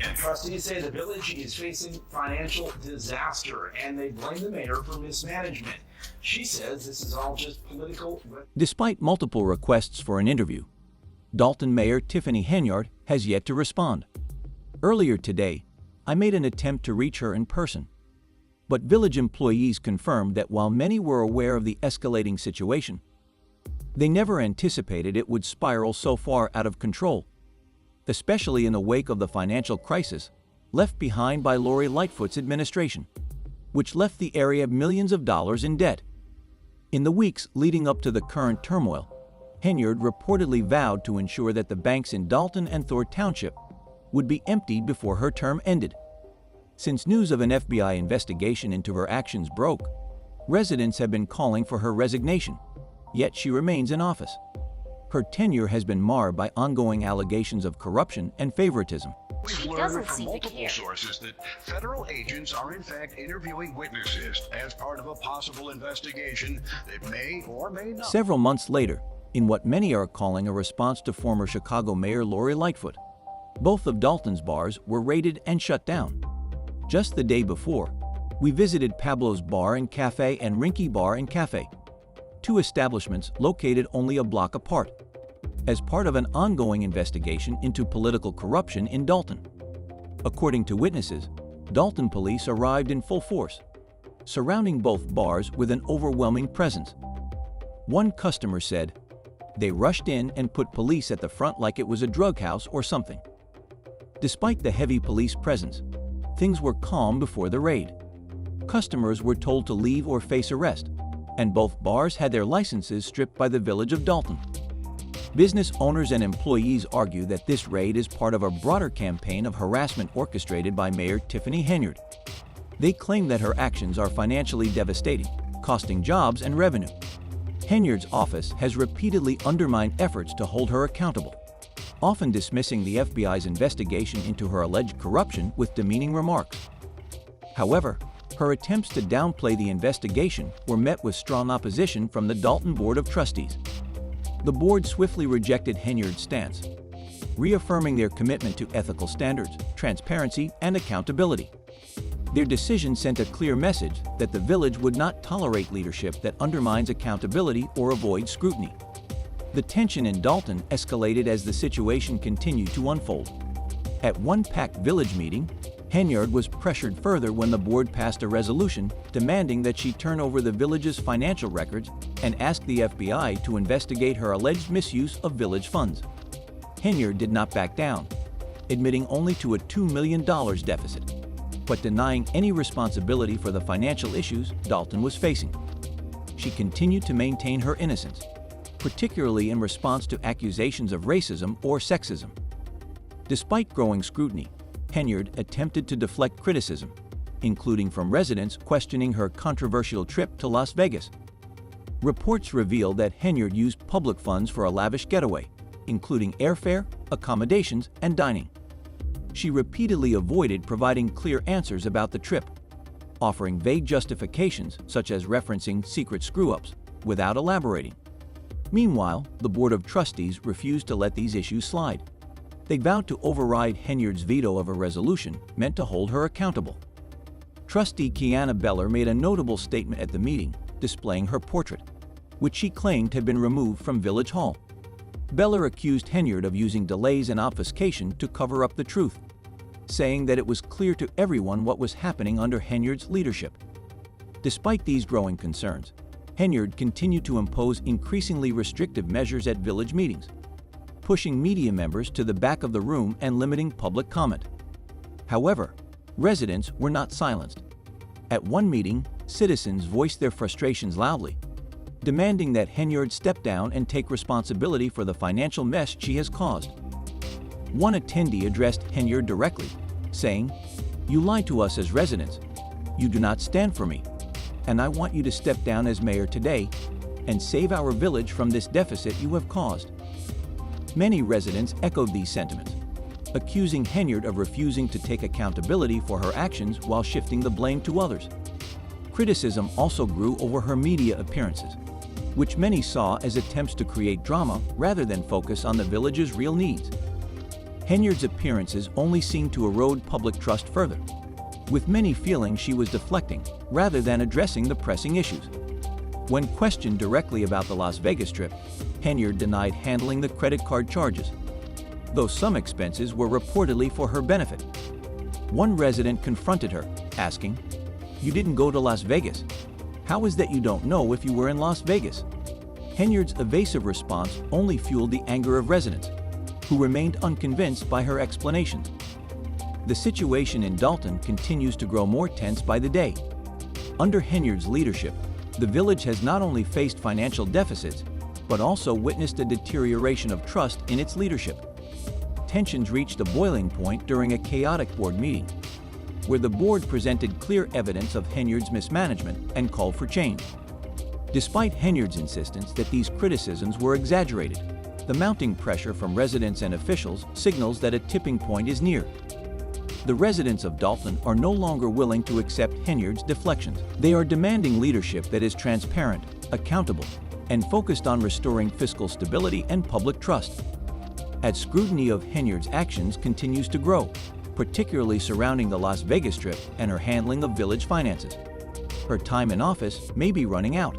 And trustees say the village is facing financial disaster, and they blame the mayor for mismanagement. She says this is all just political. Despite multiple requests for an interview, Dalton Mayor Tiffany Henyard has yet to respond. Earlier today, I made an attempt to reach her in person, but village employees confirmed that while many were aware of the escalating situation, they never anticipated it would spiral so far out of control, especially in the wake of the financial crisis left behind by Lori Lightfoot's administration, which left the area millions of dollars in debt. In the weeks leading up to the current turmoil, Henyard reportedly vowed to ensure that the banks in Dalton and Thor Township would be emptied before her term ended. Since news of an FBI investigation into her actions broke, residents have been calling for her resignation, yet she remains in office. Her tenure has been marred by ongoing allegations of corruption and favoritism. We've learned from multiple sources that federal agents are in fact interviewing witnesses as part of a possible investigation that may or may not. Several months later, in what many are calling a response to former Chicago Mayor Lori Lightfoot, both of Dalton's bars were raided and shut down. Just the day before, we visited Pablo's Bar and Cafe and Rinky Bar and Cafe, two establishments located only a block apart, as part of an ongoing investigation into political corruption in Dalton. According to witnesses, Dalton police arrived in full force, surrounding both bars with an overwhelming presence. One customer said, "They rushed in and put police at the front like it was a drug house or something." Despite the heavy police presence, things were calm before the raid. Customers were told to leave or face arrest, and both bars had their licenses stripped by the village of Dalton. Business owners and employees argue that this raid is part of a broader campaign of harassment orchestrated by Mayor Tiffany Henyard. They claim that her actions are financially devastating, costing jobs and revenue. Henyard's office has repeatedly undermined efforts to hold her accountable, often dismissing the FBI's investigation into her alleged corruption with demeaning remarks. However, her attempts to downplay the investigation were met with strong opposition from the Dalton Board of Trustees. The board swiftly rejected Henyard's stance, reaffirming their commitment to ethical standards, transparency, and accountability. Their decision sent a clear message that the village would not tolerate leadership that undermines accountability or avoids scrutiny. The tension in Dalton escalated as the situation continued to unfold. At one packed village meeting, Henyard was pressured further when the board passed a resolution demanding that she turn over the village's financial records and ask the FBI to investigate her alleged misuse of village funds. Henyard did not back down, admitting only to a $2 million deficit, but denying any responsibility for the financial issues Dalton was facing. She continued to maintain her innocence, particularly in response to accusations of racism or sexism. Despite growing scrutiny, Henyard attempted to deflect criticism, including from residents questioning her controversial trip to Las Vegas. Reports reveal that Henyard used public funds for a lavish getaway, including airfare, accommodations, and dining. She repeatedly avoided providing clear answers about the trip, offering vague justifications such as referencing secret screw-ups without elaborating. Meanwhile, the Board of Trustees refused to let these issues slide. They vowed to override Henyard's veto of a resolution meant to hold her accountable. Trustee Kiana Beller made a notable statement at the meeting, displaying her portrait, which she claimed had been removed from Village Hall. Beller accused Henyard of using delays and obfuscation to cover up the truth, saying that it was clear to everyone what was happening under Henyard's leadership. Despite these growing concerns, Henyard continued to impose increasingly restrictive measures at village meetings, pushing media members to the back of the room and limiting public comment. However, residents were not silenced. At one meeting, citizens voiced their frustrations loudly, demanding that Henyard step down and take responsibility for the financial mess she has caused. One attendee addressed Henyard directly, saying, "You lie to us as residents. You do not stand for me, and I want you to step down as mayor today and save our village from this deficit you have caused." Many residents echoed these sentiments, accusing Henyard of refusing to take accountability for her actions while shifting the blame to others. Criticism also grew over her media appearances, which many saw as attempts to create drama rather than focus on the village's real needs. Henyard's appearances only seemed to erode public trust further, with many feeling she was deflecting rather than addressing the pressing issues. When questioned directly about the Las Vegas trip, Henyard denied handling the credit card charges, though some expenses were reportedly for her benefit. One resident confronted her, asking, "You didn't go to Las Vegas. How is that you don't know if you were in Las Vegas?" Henyard's evasive response only fueled the anger of residents, who remained unconvinced by her explanations. The situation in Dalton continues to grow more tense by the day. Under Henyard's leadership, the village has not only faced financial deficits, but also witnessed a deterioration of trust in its leadership. Tensions reached a boiling point during a chaotic board meeting, where the board presented clear evidence of Henyard's mismanagement and called for change. Despite Henyard's insistence that these criticisms were exaggerated, the mounting pressure from residents and officials signals that a tipping point is near. The residents of Dalton are no longer willing to accept Henyard's deflections. They are demanding leadership that is transparent, accountable, and focused on restoring fiscal stability and public trust. As scrutiny of Henyard's actions continues to grow, particularly surrounding the Las Vegas trip and her handling of village finances, her time in office may be running out.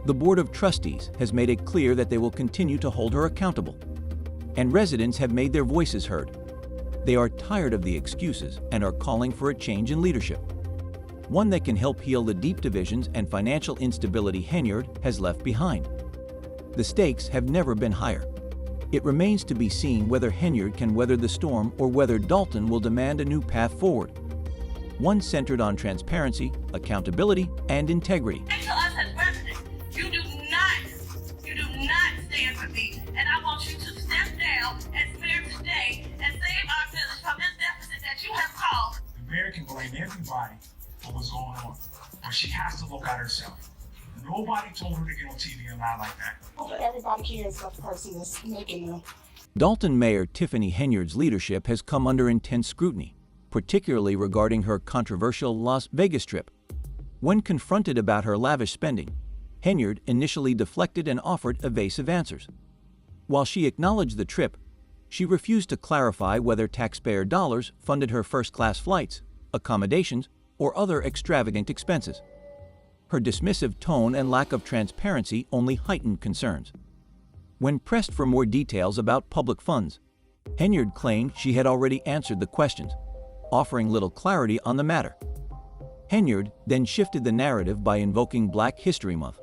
The Board of Trustees has made it clear that they will continue to hold her accountable, and residents have made their voices heard. They are tired of the excuses and are calling for a change in leadership, one that can help heal the deep divisions and financial instability Henyard has left behind. The stakes have never been higher. It remains to be seen whether Henyard can weather the storm or whether Dalton will demand a new path forward, one centered on transparency, accountability, and integrity. And to us as residents, you do not stand for me, and I want you to step down as mayor today and save our village from this deficit that you have caused. The mayor can blame everybody for what's going on, but she has to look at herself. Nobody told her to get on TV and lie like that. Everybody cares about the person that's making them. Dalton Mayor Tiffany Henyard's leadership has come under intense scrutiny, particularly regarding her controversial Las Vegas trip. When confronted about her lavish spending, Henyard initially deflected and offered evasive answers. While she acknowledged the trip, she refused to clarify whether taxpayer dollars funded her first-class flights, accommodations, or other extravagant expenses. Her dismissive tone and lack of transparency only heightened concerns. When pressed for more details about public funds, Henyard claimed she had already answered the questions, offering little clarity on the matter. Henyard then shifted the narrative by invoking Black History Month,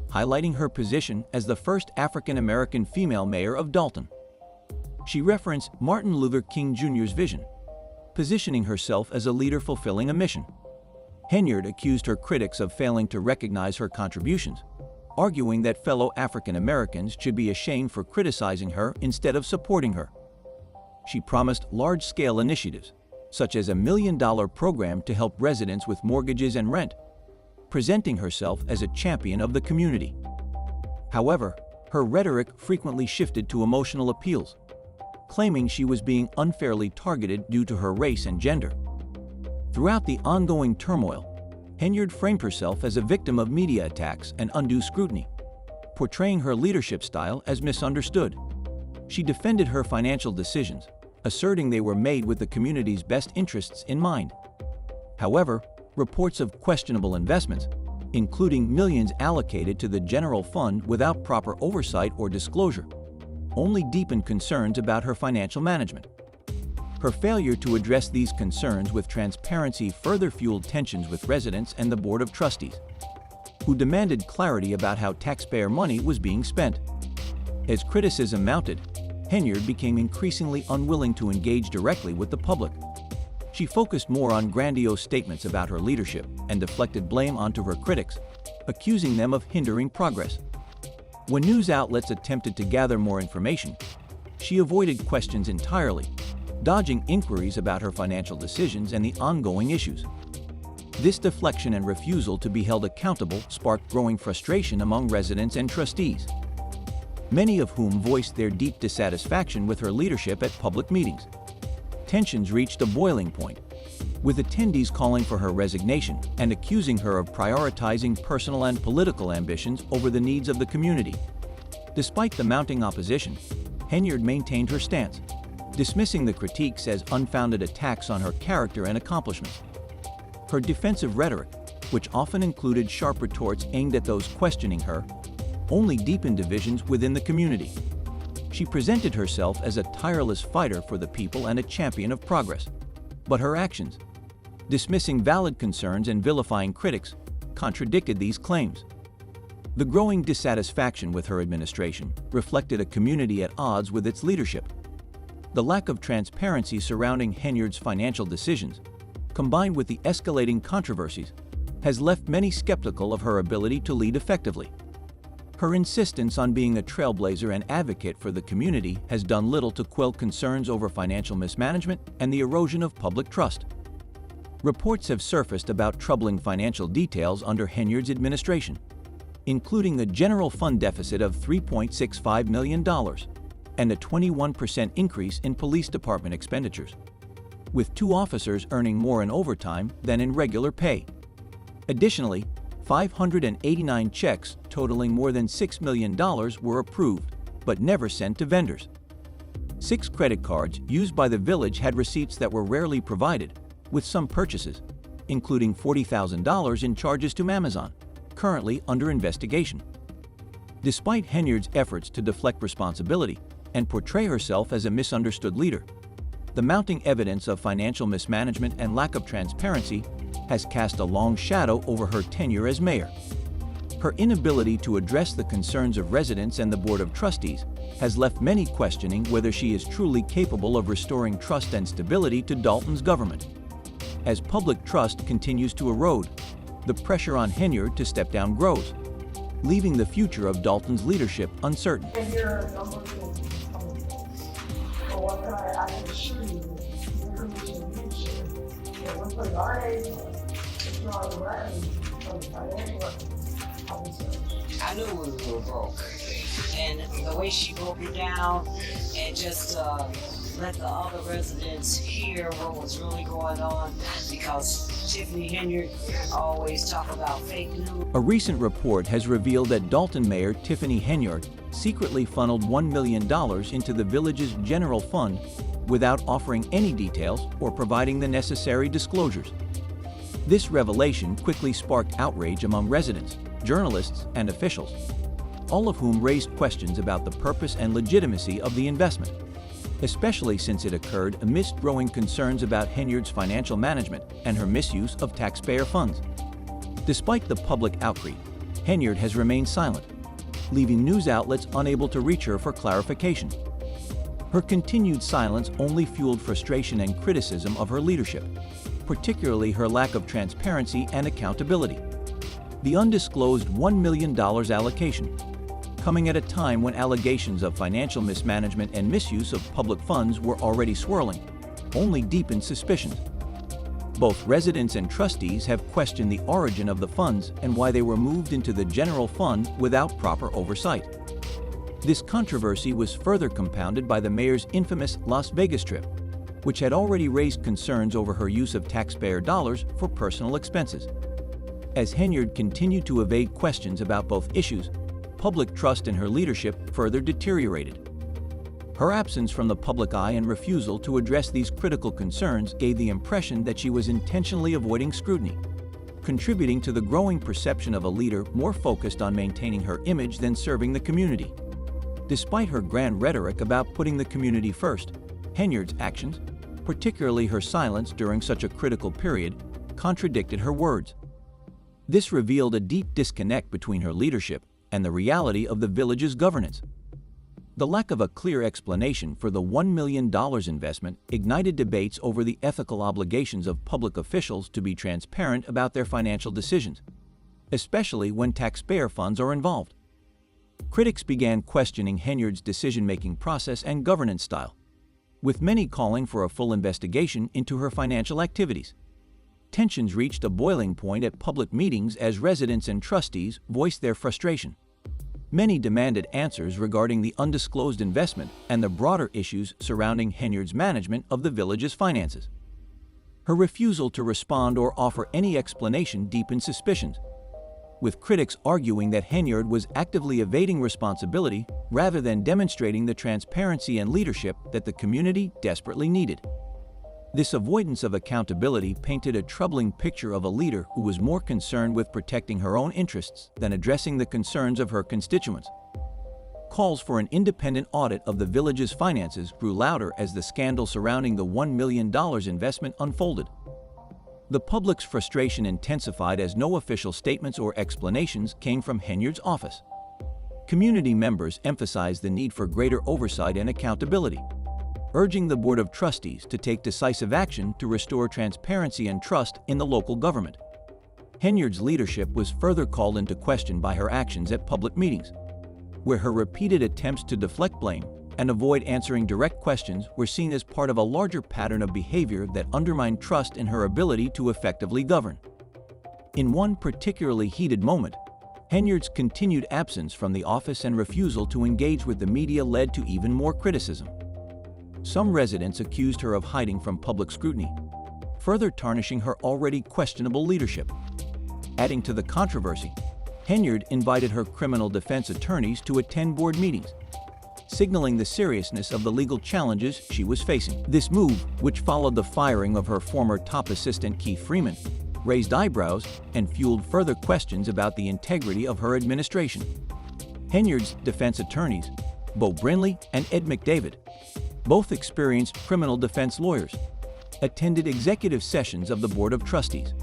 highlighting her position as the first African-American female mayor of Dalton. She referenced Martin Luther King Jr.'s vision, positioning herself as a leader fulfilling a mission. Henyard accused her critics of failing to recognize her contributions, arguing that fellow African Americans should be ashamed for criticizing her instead of supporting her. She promised large-scale initiatives, such as a $1 million program to help residents with mortgages and rent, presenting herself as a champion of the community. However, her rhetoric frequently shifted to emotional appeals, claiming she was being unfairly targeted due to her race and gender. Throughout the ongoing turmoil, Henyard framed herself as a victim of media attacks and undue scrutiny, portraying her leadership style as misunderstood. She defended her financial decisions, asserting they were made with the community's best interests in mind. However, reports of questionable investments, including millions allocated to the general fund without proper oversight or disclosure, only deepened concerns about her financial management. Her failure to address these concerns with transparency further fueled tensions with residents and the Board of Trustees, who demanded clarity about how taxpayer money was being spent. As criticism mounted, Henyard became increasingly unwilling to engage directly with the public. She focused more on grandiose statements about her leadership and deflected blame onto her critics, accusing them of hindering progress. When news outlets attempted to gather more information, she avoided questions entirely, dodging inquiries about her financial decisions and the ongoing issues. This deflection and refusal to be held accountable sparked growing frustration among residents and trustees, many of whom voiced their deep dissatisfaction with her leadership at public meetings. Tensions reached a boiling point, with attendees calling for her resignation and accusing her of prioritizing personal and political ambitions over the needs of the community. Despite the mounting opposition, Henyard maintained her stance, dismissing the critiques as unfounded attacks on her character and accomplishments. Her defensive rhetoric, which often included sharp retorts aimed at those questioning her, only deepened divisions within the community. She presented herself as a tireless fighter for the people and a champion of progress. But her actions, dismissing valid concerns and vilifying critics, contradicted these claims. The growing dissatisfaction with her administration reflected a community at odds with its leadership. The lack of transparency surrounding Henyard's financial decisions, combined with the escalating controversies, has left many skeptical of her ability to lead effectively. Her insistence on being a trailblazer and advocate for the community has done little to quell concerns over financial mismanagement and the erosion of public trust. Reports have surfaced about troubling financial details under Henyard's administration, including a general fund deficit of $3.65 million and a 21% increase in police department expenditures, with 2 officers earning more in overtime than in regular pay. Additionally, 589 checks totaling more than $6 million were approved, but never sent to vendors. 6 credit cards used by the village had receipts that were rarely provided, with some purchases, including $40,000 in charges to Amazon, currently under investigation. Despite Henyard's efforts to deflect responsibility and portray herself as a misunderstood leader, the mounting evidence of financial mismanagement and lack of transparency has cast a long shadow over her tenure as mayor. Her inability to address the concerns of residents and the Board of Trustees has left many questioning whether she is truly capable of restoring trust and stability to Dalton's government. As public trust continues to erode, the pressure on Henyard to step down grows, leaving the future of Dalton's leadership uncertain. And there are a number of things coming to place. But one thing I can assure you, the information we share, that we're putting our names on to draw the revenue from the financial records of the city. I knew we were broke, and the way she broke it down and just let the other residents hear what was really going on, because Tiffany Henyard always talk about fake news. A recent report has revealed that Dalton Mayor Tiffany Henyard secretly funneled $1 million into the village's general fund without offering any details or providing the necessary disclosures. This revelation quickly sparked outrage among residents, journalists, and officials, all of whom raised questions about the purpose and legitimacy of the investment, especially since it occurred amidst growing concerns about Henyard's financial management and her misuse of taxpayer funds. Despite the public outcry, Henyard has remained silent, leaving news outlets unable to reach her for clarification. Her continued silence only fueled frustration and criticism of her leadership, particularly her lack of transparency and accountability. The undisclosed $1 million allocation, coming at a time when allegations of financial mismanagement and misuse of public funds were already swirling, only deepened suspicions. Both residents and trustees have questioned the origin of the funds and why they were moved into the general fund without proper oversight. This controversy was further compounded by the mayor's infamous Las Vegas trip, which had already raised concerns over her use of taxpayer dollars for personal expenses. As Henyard continued to evade questions about both issues, public trust in her leadership further deteriorated. Her absence from the public eye and refusal to address these critical concerns gave the impression that she was intentionally avoiding scrutiny, contributing to the growing perception of a leader more focused on maintaining her image than serving the community. Despite her grand rhetoric about putting the community first, Henyard's actions, particularly her silence during such a critical period, contradicted her words. This revealed a deep disconnect between her leadership and the reality of the village's governance. The lack of a clear explanation for the $1 million investment ignited debates over the ethical obligations of public officials to be transparent about their financial decisions, especially when taxpayer funds are involved. Critics began questioning Henyard's decision-making process and governance style, with many calling for a full investigation into her financial activities. Tensions reached a boiling point at public meetings as residents and trustees voiced their frustration. Many demanded answers regarding the undisclosed investment and the broader issues surrounding Henyard's management of the village's finances. Her refusal to respond or offer any explanation deepened suspicions. with critics arguing that Henyard was actively evading responsibility rather than demonstrating the transparency and leadership that the community desperately needed. This avoidance of accountability painted a troubling picture of a leader who was more concerned with protecting her own interests than addressing the concerns of her constituents. Calls for an independent audit of the village's finances grew louder as the scandal surrounding the $1 million investment unfolded. The public's frustration intensified as no official statements or explanations came from Henyard's office. Community members emphasized the need for greater oversight and accountability, urging the Board of Trustees to take decisive action to restore transparency and trust in the local government. Henyard's leadership was further called into question by her actions at public meetings, where her repeated attempts to deflect blame and avoid answering direct questions were seen as part of a larger pattern of behavior that undermined trust in her ability to effectively govern. In one particularly heated moment, Henyard's continued absence from the office and refusal to engage with the media led to even more criticism. Some residents accused her of hiding from public scrutiny, further tarnishing her already questionable leadership. Adding to the controversy, Henyard invited her criminal defense attorneys to attend board meetings, signaling the seriousness of the legal challenges she was facing. This move, which followed the firing of her former top assistant Keith Freeman, raised eyebrows and fueled further questions about the integrity of her administration. Henyard's defense attorneys, Bo Brinley and Ed McDavid, both experienced criminal defense lawyers, attended executive sessions of the Board of Trustees,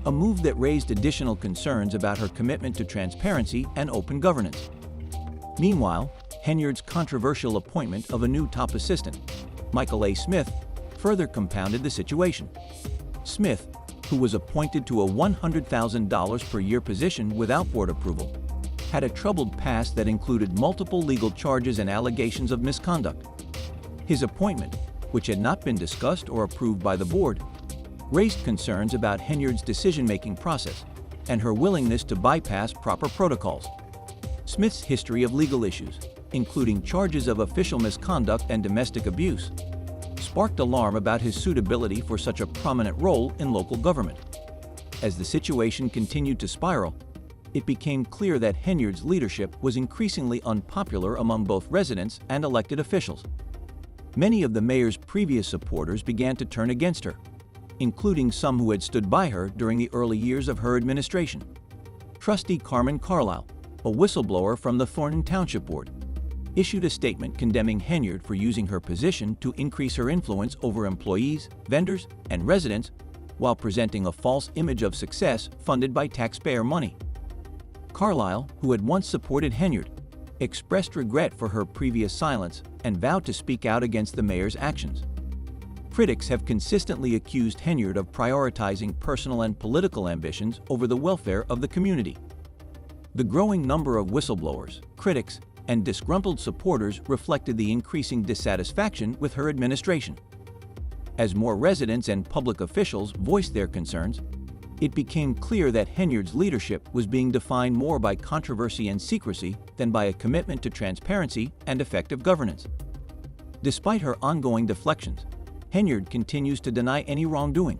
a move that raised additional concerns about her commitment to transparency and open governance. Meanwhile, Henyard's controversial appointment of a new top assistant, Michael A. Smith, further compounded the situation. Smith, who was appointed to a $100,000 per year position without board approval, had a troubled past that included multiple legal charges and allegations of misconduct. His appointment, which had not been discussed or approved by the board, raised concerns about Henyard's decision-making process and her willingness to bypass proper protocols. Smith's history of legal issues, including charges of official misconduct and domestic abuse, sparked alarm about his suitability for such a prominent role in local government. As the situation continued to spiral, it became clear that Henyard's leadership was increasingly unpopular among both residents and elected officials. Many of the mayor's previous supporters began to turn against her, including some who had stood by her during the early years of her administration. Trustee Carmen Carlisle, a whistleblower from the Thornton Township Board, issued a statement condemning Henyard for using her position to increase her influence over employees, vendors, and residents while presenting a false image of success funded by taxpayer money. Carlisle, who had once supported Henyard, expressed regret for her previous silence and vowed to speak out against the mayor's actions. Critics have consistently accused Henyard of prioritizing personal and political ambitions over the welfare of the community. The growing number of whistleblowers, critics, and disgruntled supporters reflected the increasing dissatisfaction with her administration. As more residents and public officials voiced their concerns, it became clear that Henyard's leadership was being defined more by controversy and secrecy than by a commitment to transparency and effective governance. Despite her ongoing deflections, Henyard continues to deny any wrongdoing,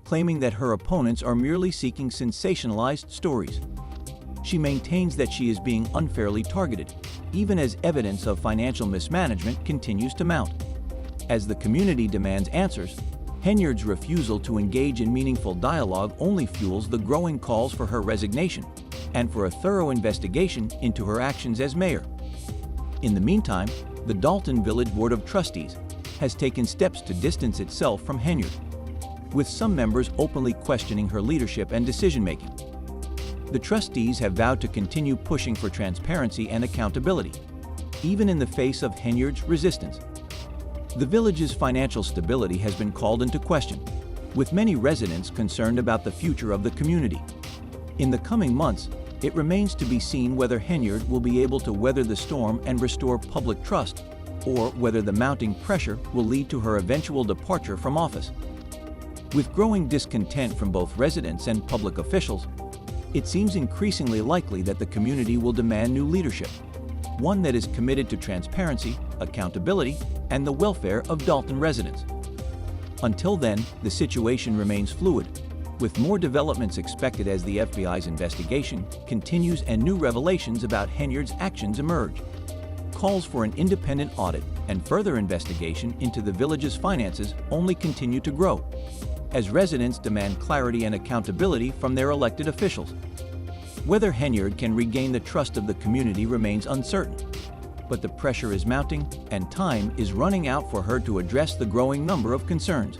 claiming that her opponents are merely seeking sensationalized stories. She maintains that she is being unfairly targeted, even as evidence of financial mismanagement continues to mount. As the community demands answers, Henyard's refusal to engage in meaningful dialogue only fuels the growing calls for her resignation and for a thorough investigation into her actions as mayor. In the meantime, the Dalton Village Board of Trustees has taken steps to distance itself from Henyard, with some members openly questioning her leadership and decision-making. The trustees have vowed to continue pushing for transparency and accountability, even in the face of Henyard's resistance. The village's financial stability has been called into question, with many residents concerned about the future of the community. In the coming months, it remains to be seen whether Henyard will be able to weather the storm and restore public trust, or whether the mounting pressure will lead to her eventual departure from office. With growing discontent from both residents and public officials, it seems increasingly likely that the community will demand new leadership, one that is committed to transparency, accountability, and the welfare of Dalton residents. Until then, the situation remains fluid, with more developments expected as the FBI's investigation continues and new revelations about Henyard's actions emerge. Calls for an independent audit and further investigation into the village's finances only continue to grow, as residents demand clarity and accountability from their elected officials. Whether Henyard can regain the trust of the community remains uncertain, but the pressure is mounting and time is running out for her to address the growing number of concerns.